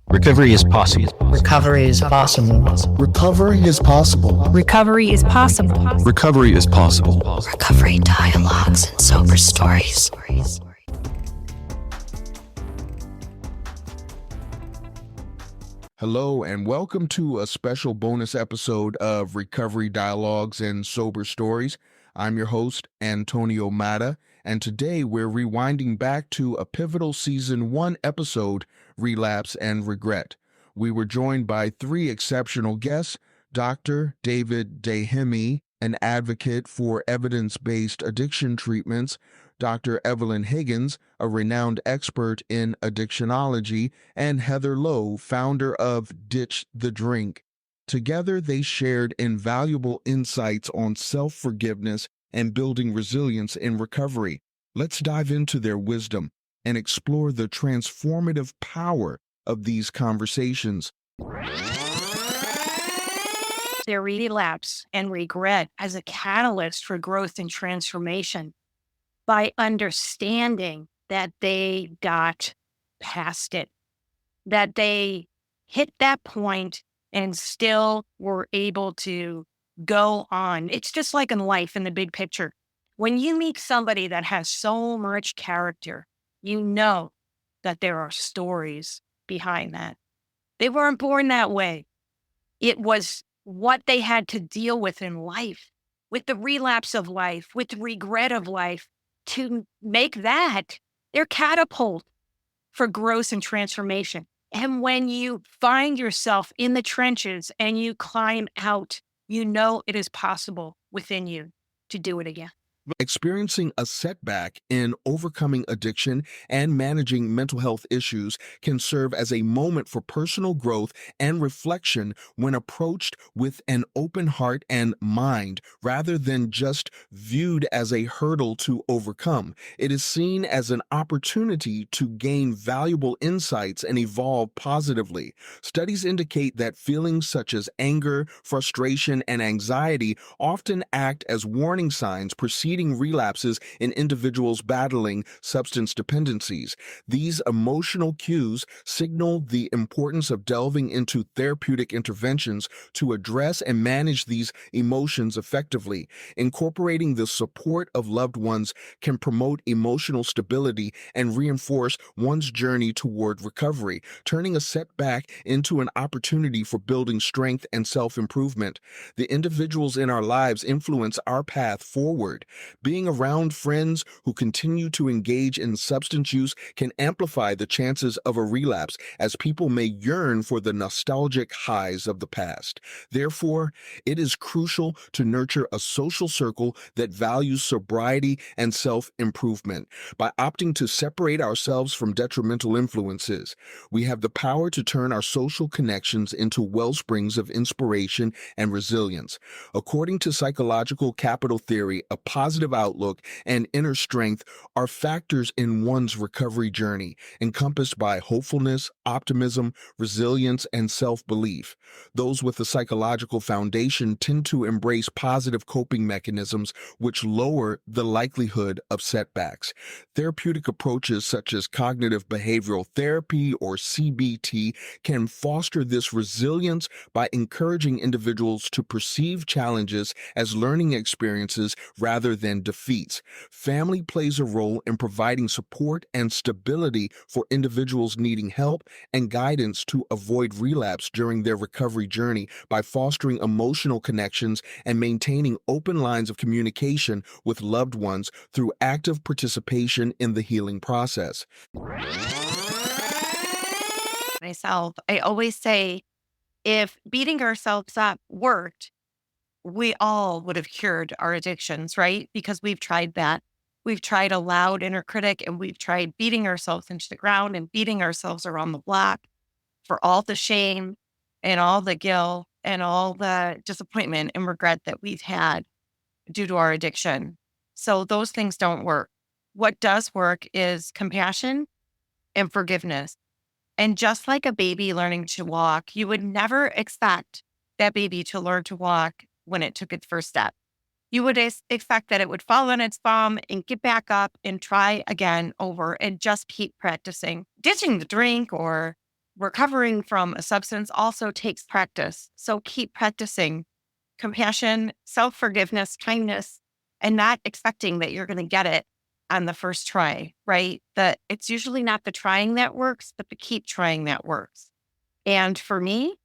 Recovery is possible. Recovery is possible. Recovery is possible. Recovery is possible. Recovery is possible. Recovery dialogues and sober stories. Hello, and welcome to a special bonus episode of Recovery Dialogues and Sober Stories. I'm your host, Antonio Mata, and today we're rewinding back to a pivotal Season 1 episode, Relapse and Regret. We were joined by three exceptional guests: Dr. David Deyhimy, an advocate for evidence-based addiction treatments; Dr. Evelyn Higgins, a renowned expert in addictionology; and Heather Lowe, founder of Ditch the Drink. Together, they shared invaluable insights on self-forgiveness and building resilience in recovery. Let's dive into their wisdom and explore the transformative power of these conversations. Their relapse and regret as a catalyst for growth and transformation by understanding that they got past it, that they hit that point and still were able to go on. It's just like in life in the big picture. When you meet somebody that has so much character, you know that there are stories behind that. They weren't born that way. It was what they had to deal with in life, with the relapse of life, with the regret of life, to make that their catapult for growth and transformation. And when you find yourself in the trenches and you climb out, you know it is possible within you to do it again. Experiencing a setback in overcoming addiction and managing mental health issues can serve as a moment for personal growth and reflection when approached with an open heart and mind, rather than just viewed as a hurdle to overcome. It is seen as an opportunity to gain valuable insights and evolve positively. Studies indicate that feelings such as anger, frustration, and anxiety often act as warning signs preceding relapses in individuals battling substance dependencies. These emotional cues signal the importance of delving into therapeutic interventions to address and manage these emotions effectively. Incorporating the support of loved ones can promote emotional stability and reinforce one's journey toward recovery, turning a setback into an opportunity for building strength and self-improvement. The individuals in our lives influence our path forward. Being around friends who continue to engage in substance use can amplify the chances of a relapse, as people may yearn for the nostalgic highs of the past. Therefore, it is crucial to nurture a social circle that values sobriety and self-improvement. By opting to separate ourselves from detrimental influences, we have the power to turn our social connections into wellsprings of inspiration and resilience. According to psychological capital theory, a positive outlook and inner strength are factors in one's recovery journey, encompassed by hopefulness, optimism, resilience, and self-belief. Those with a psychological foundation tend to embrace positive coping mechanisms, which lower the likelihood of setbacks. Therapeutic approaches such as cognitive behavioral therapy, or CBT, can foster this resilience by encouraging individuals to perceive challenges as learning experiences rather than defeats. Family plays a role in providing support and stability for individuals needing help and guidance to avoid relapse during their recovery journey by fostering emotional connections and maintaining open lines of communication with loved ones through active participation in the healing process. Myself, I always say, if beating ourselves up worked, we all would have cured our addictions, right? Because we've tried that. We've tried a loud inner critic, and we've tried beating ourselves into the ground and beating ourselves around the block for all the shame and all the guilt and all the disappointment and regret that we've had due to our addiction. So those things don't work. What does work is compassion and forgiveness. And just like a baby learning to walk, you would never expect that baby to learn to walk when it took its first step. You would expect that it would fall on its bum and get back up and try again over and just keep practicing ditching the drink or recovering from a substance also takes practice. So keep practicing compassion, self-forgiveness, kindness, and not expecting that you're going to get it on the first try, right? That it's usually not the trying that works, but the keep trying that works. And for me,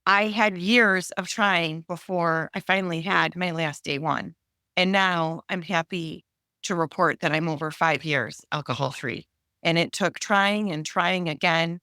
I had years of trying before I finally had my last day one. And now I'm happy to report that I'm over 5 years alcohol free. And it took trying and trying again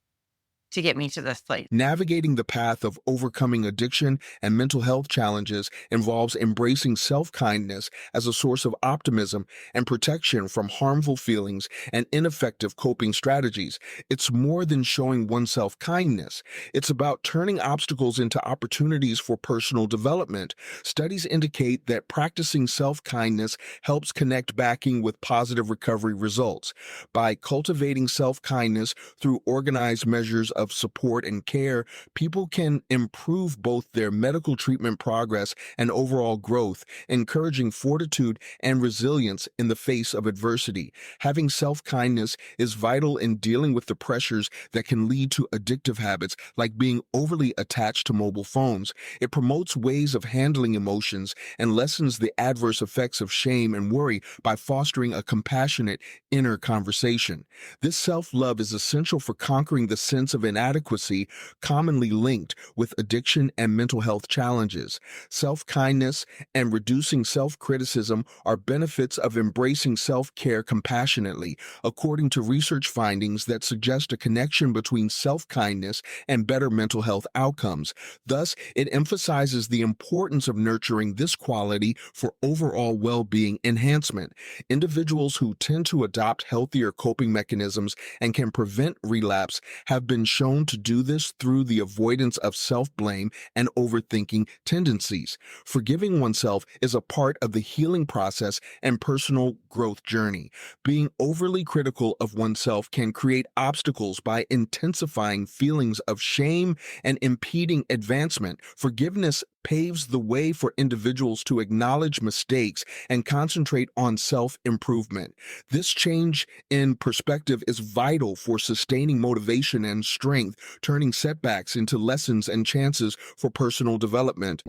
to get me to this place. Navigating the path of overcoming addiction and mental health challenges involves embracing self-kindness as a source of optimism and protection from harmful feelings and ineffective coping strategies. It's more than showing oneself kindness. It's about turning obstacles into opportunities for personal development. Studies indicate that practicing self-kindness helps connect backing with positive recovery results. By cultivating self-kindness through organized measures of support and care, people can improve both their medical treatment progress and overall growth, encouraging fortitude and resilience in the face of adversity. Having self-kindness is vital in dealing with the pressures that can lead to addictive habits like being overly attached to mobile phones. It promotes ways of handling emotions and lessens the adverse effects of shame and worry by fostering a compassionate inner conversation. This self-love is essential for conquering the sense of inadequacy commonly linked with addiction and mental health challenges. Self-kindness and reducing self-criticism are benefits of embracing self-care compassionately, according to research findings that suggest a connection between self-kindness and better mental health outcomes. Thus, it emphasizes the importance of nurturing this quality for overall well-being enhancement. Individuals who tend to adopt healthier coping mechanisms and can prevent relapse have been shown to do this through the avoidance of self-blame and overthinking tendencies. Forgiving oneself is a part of the healing process and personal growth journey. Being overly critical of oneself can create obstacles by intensifying feelings of shame and impeding advancement. Forgiveness paves the way for individuals to acknowledge mistakes and concentrate on self-improvement. This change in perspective is vital for sustaining motivation and strength, turning setbacks into lessons and chances for personal development.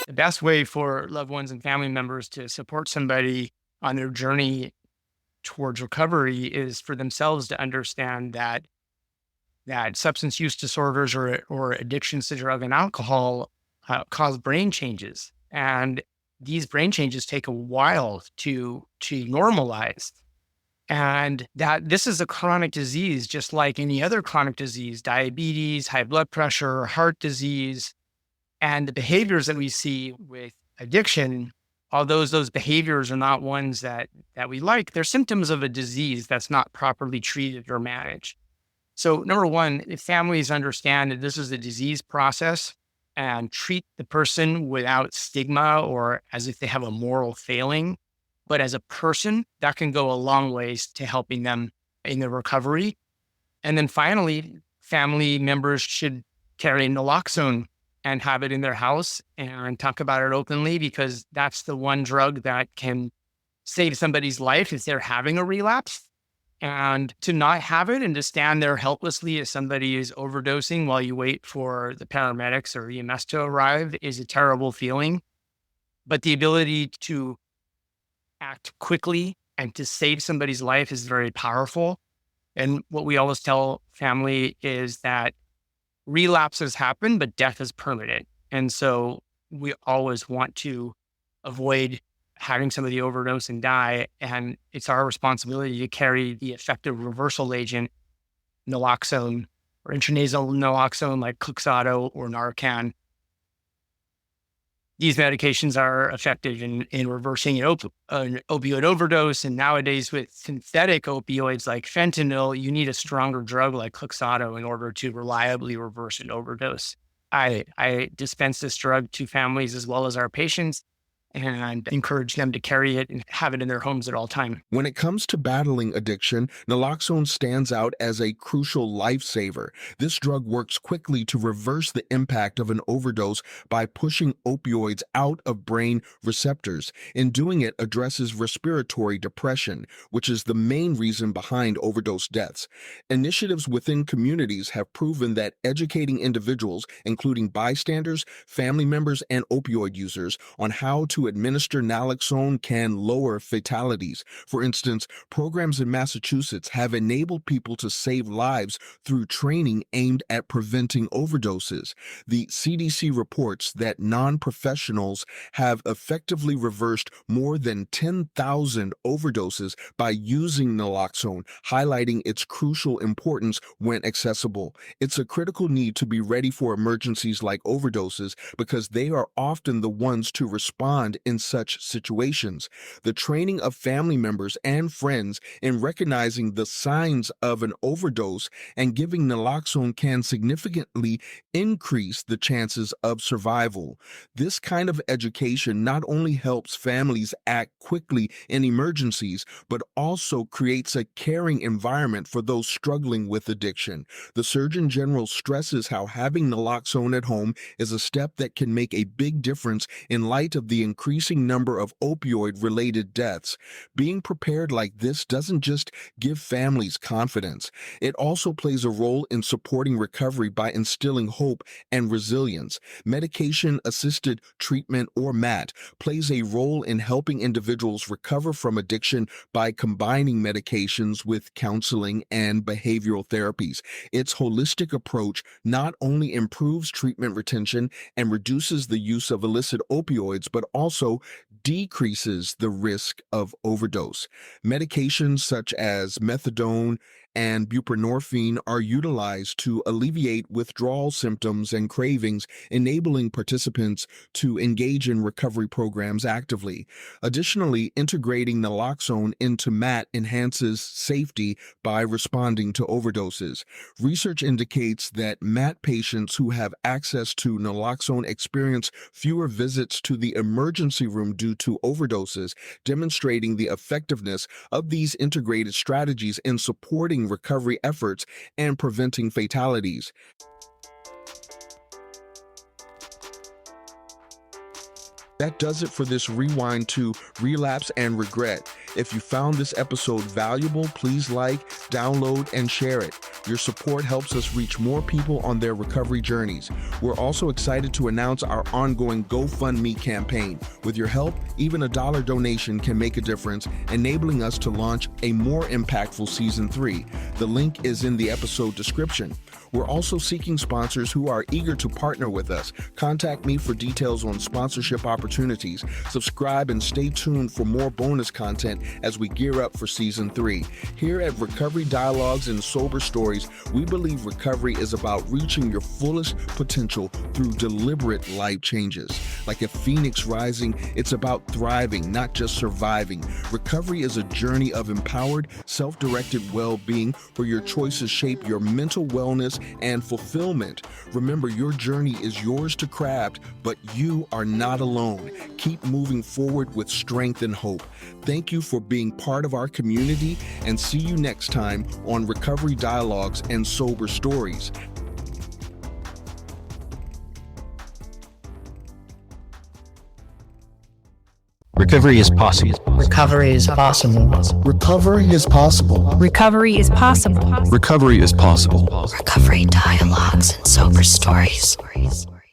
The best way for loved ones and family members to support somebody on their journey towards recovery is for themselves to understand that substance use disorders or addictions to drug and alcohol cause brain changes. And these brain changes take a while to normalize. And that this is a chronic disease, just like any other chronic disease, diabetes, high blood pressure, heart disease. And the behaviors that we see with addiction, although those behaviors are not ones that we like, they're symptoms of a disease that's not properly treated or managed. So number one, if families understand that this is a disease process and treat the person without stigma or as if they have a moral failing, but as a person, that can go a long ways to helping them in their recovery. And then finally, family members should carry naloxone and have it in their house and talk about it openly, because that's the one drug that can save somebody's life if they're having a relapse. And to not have it and to stand there helplessly as somebody is overdosing while you wait for the paramedics or EMS to arrive is a terrible feeling. But the ability to act quickly and to save somebody's life is very powerful. And what we always tell family is that relapses happen, but death is permanent. And so we always want to avoid having somebody overdose and die. And it's our responsibility to carry the effective reversal agent, naloxone, or intranasal naloxone like Cloxato or Narcan. These medications are effective in reversing an opioid overdose. And nowadays with synthetic opioids like fentanyl, you need a stronger drug like Cloxato in order to reliably reverse an overdose. I dispense this drug to families as well as our patients. and encourage them to carry it and have it in their homes at all time. When it comes to battling addiction, naloxone stands out as a crucial lifesaver. This drug works quickly to reverse the impact of an overdose by pushing opioids out of brain receptors. In doing it, addresses respiratory depression, which is the main reason behind overdose deaths. Initiatives within communities have proven that educating individuals, including bystanders, family members, and opioid users, on how to administer naloxone can lower fatalities. For instance, programs in Massachusetts have enabled people to save lives through training aimed at preventing overdoses. The CDC reports that non-professionals have effectively reversed more than 10,000 overdoses by using naloxone, highlighting its crucial importance when accessible. It's a critical need to be ready for emergencies like overdoses because they are often the ones to respond in such situations. The training of family members and friends in recognizing the signs of an overdose and giving naloxone can significantly increase the chances of survival. This kind of education not only helps families act quickly in emergencies, but also creates a caring environment for those struggling with addiction. The Surgeon General stresses how having naloxone at home is a step that can make a big difference in light of the increasing number of opioid-related deaths. Being prepared like this doesn't just give families confidence. It also plays a role in supporting recovery by instilling hope and resilience. Medication-assisted treatment, or MAT, plays a role in helping individuals recover from addiction by combining medications with counseling and behavioral therapies. Its holistic approach not only improves treatment retention and reduces the use of illicit opioids, but also decreases the risk of overdose. Medications such as methadone and buprenorphine are utilized to alleviate withdrawal symptoms and cravings, enabling participants to engage in recovery programs actively. Additionally, integrating naloxone into MAT enhances safety by responding to overdoses. Research indicates that MAT patients who have access to naloxone experience fewer visits to the emergency room due to overdoses, demonstrating the effectiveness of these integrated strategies in supporting recovery efforts and preventing fatalities. That does it for this rewind to Relapse and Regret. If you found this episode valuable, please like, download, and share it. Your support helps us reach more people on their recovery journeys. We're also excited to announce our ongoing GoFundMe campaign. With your help, even a $1 donation can make a difference, enabling us to launch a more impactful Season 3. The link is in the episode description. We're also seeking sponsors who are eager to partner with us. Contact me for details on sponsorship opportunities. Subscribe and stay tuned for more bonus content as we gear up for Season 3. Here at Recovery Dialogues and Sober Stories, we believe recovery is about reaching your fullest potential through deliberate life changes. Like a phoenix rising, it's about thriving, not just surviving. Recovery is a journey of empowered, self-directed well-being where your choices shape your mental wellness and fulfillment. Remember, your journey is yours to craft, but you are not alone. Keep moving forward with strength and hope. Thank you for being part of our community, and see you next time on Recovery Dialogues and Sober Stories. Recovery is possible. Recovery is possible. Recovery is possible. Recovery is possible. Recovery is possible. Recovery dialogues and sober stories.